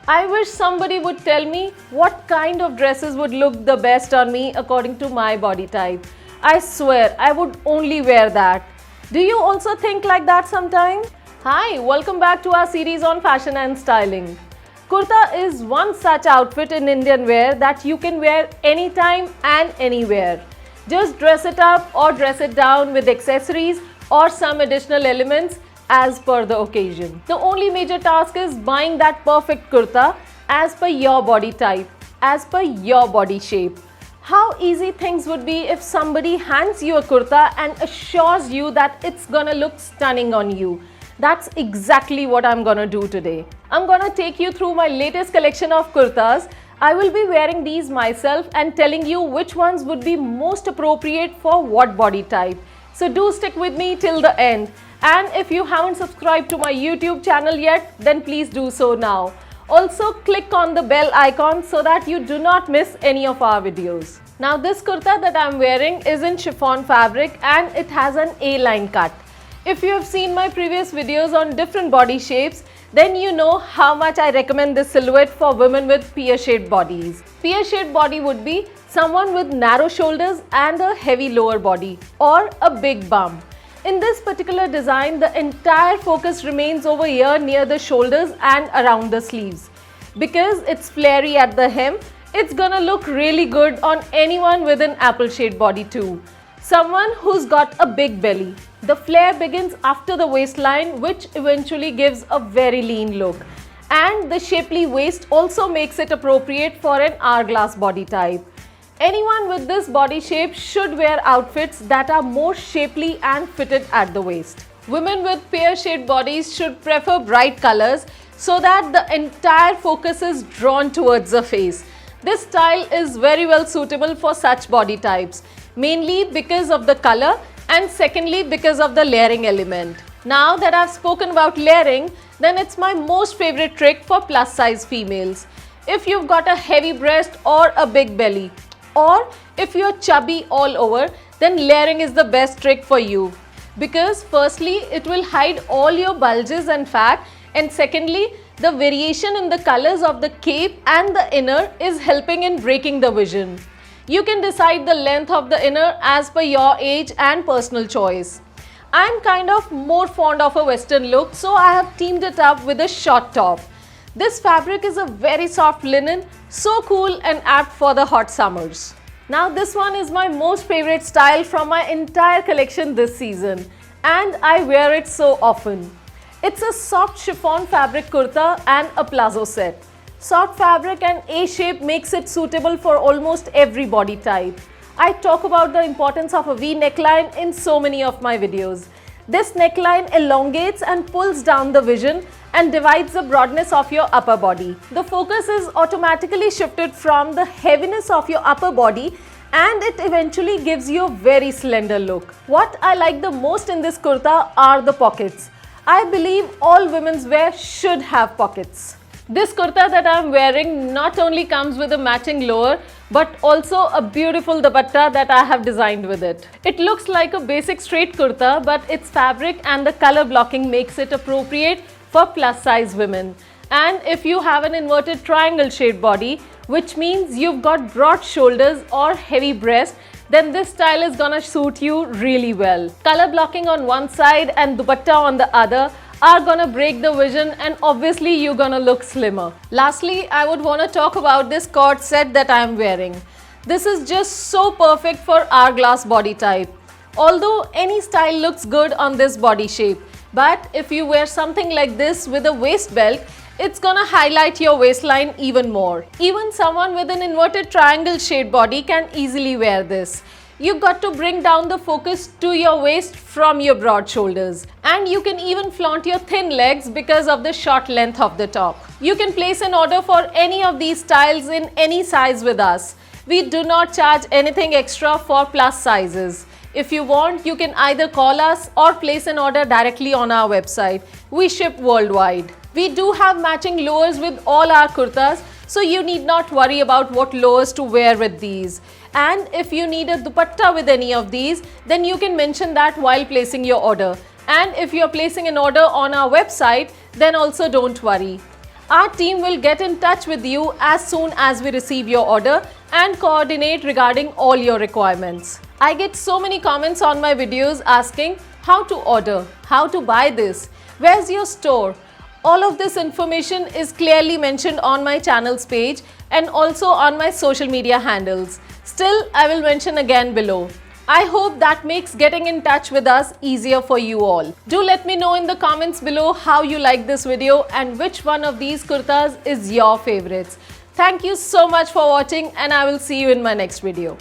I wish somebody would tell me what kind of dresses would look the best on me according to my body type. I swear I would only wear that. Do you also think like that sometime? Hi, welcome back to our series on fashion and styling. Kurta is one such outfit in Indian wear that you can wear anytime and anywhere. Just dress it up or dress it down with accessories or some additional elements as per the occasion. The only major task is buying that perfect kurta as per your body type, as per your body shape. How easy things would be if somebody hands you a kurta and assures you that it's gonna look stunning on you. That's exactly what I'm gonna do today. I'm gonna take you through my latest collection of kurtas. I will be wearing these myself and telling you which ones would be most appropriate for what body type. So do stick with me till the end. And if you haven't subscribed to my YouTube channel yet, then please do so now. Also click on the bell icon so that you do not miss any of our videos. Now this kurta that I'm wearing is in chiffon fabric and it has an A-line cut. If you have seen my previous videos on different body shapes, then you know how much I recommend this silhouette for women with pear-shaped bodies. Pear-shaped body would be someone with narrow shoulders and a heavy lower body or a big bum. In this particular design, the entire focus remains over here near the shoulders and around the sleeves. Because it's flary at the hem, it's gonna look really good on anyone with an apple-shaped body too. Someone who's got a big belly. The flare begins after the waistline, which eventually gives a very lean look. And the shapely waist also makes it appropriate for an hourglass body type. Anyone with this body shape should wear outfits that are more shapely and fitted at the waist. Women with pear-shaped bodies should prefer bright colors so that the entire focus is drawn towards the face. This style is very well suitable for such body types, mainly because of the color and secondly because of the layering element. Now that I've spoken about layering, then it's my most favorite trick for plus size females. If you've got a heavy breast or a big belly, or if you're chubby all over, then layering is the best trick for you. Because firstly, it will hide all your bulges and fat, and secondly, the variation in the colors of the cape and the inner is helping in breaking the vision. You can decide the length of the inner as per your age and personal choice. I'm kind of more fond of a western look, so I have teamed it up with a short top. This fabric is a very soft linen, so cool and apt for the hot summers. Now this one is my most favorite style from my entire collection this season, and I wear it so often. It's a soft chiffon fabric kurta and a palazzo set. Soft fabric and A-shape makes it suitable for almost every body type. I talk about the importance of a V neckline in so many of my videos. This neckline elongates and pulls down the vision and divides the broadness of your upper body. The focus is automatically shifted from the heaviness of your upper body and it eventually gives you a very slender look. What I like the most in this kurta are the pockets. I believe all women's wear should have pockets. This kurta that I am wearing not only comes with a matching lower but also a beautiful dupatta that I have designed with it. It looks like a basic straight kurta, but its fabric and the color blocking makes it appropriate for plus size women. And if you have an inverted triangle shaped body, which means you've got broad shoulders or heavy breast, then this style is gonna suit you really well. Color blocking on one side and dupatta on the other are gonna break the vision and obviously you're gonna look slimmer. Lastly, I would wanna talk about this cord set that I am wearing. This is just so perfect for hourglass body type. Although any style looks good on this body shape, but if you wear something like this with a waist belt, it's gonna highlight your waistline even more. Even someone with an inverted triangle shaped body can easily wear this. You've got to bring down the focus to your waist from your broad shoulders. And you can even flaunt your thin legs because of the short length of the top. You can place an order for any of these styles in any size with us. We do not charge anything extra for plus sizes. If you want, you can either call us or place an order directly on our website. We ship worldwide. We do have matching lowers with all our kurtas, so you need not worry about what lowers to wear with these. And if you need a dupatta with any of these, then you can mention that while placing your order. And if you're placing an order on our website, then also don't worry. Our team will get in touch with you as soon as we receive your order and coordinate regarding all your requirements. I get so many comments on my videos asking how to order, how to buy this, where's your store. All of this information is clearly mentioned on my channel's page and also on my social media handles. Still, I will mention again below. I hope that makes getting in touch with us easier for you all. Do let me know in the comments below how you like this video and which one of these kurtas is your favorites. Thank you so much for watching and I will see you in my next video.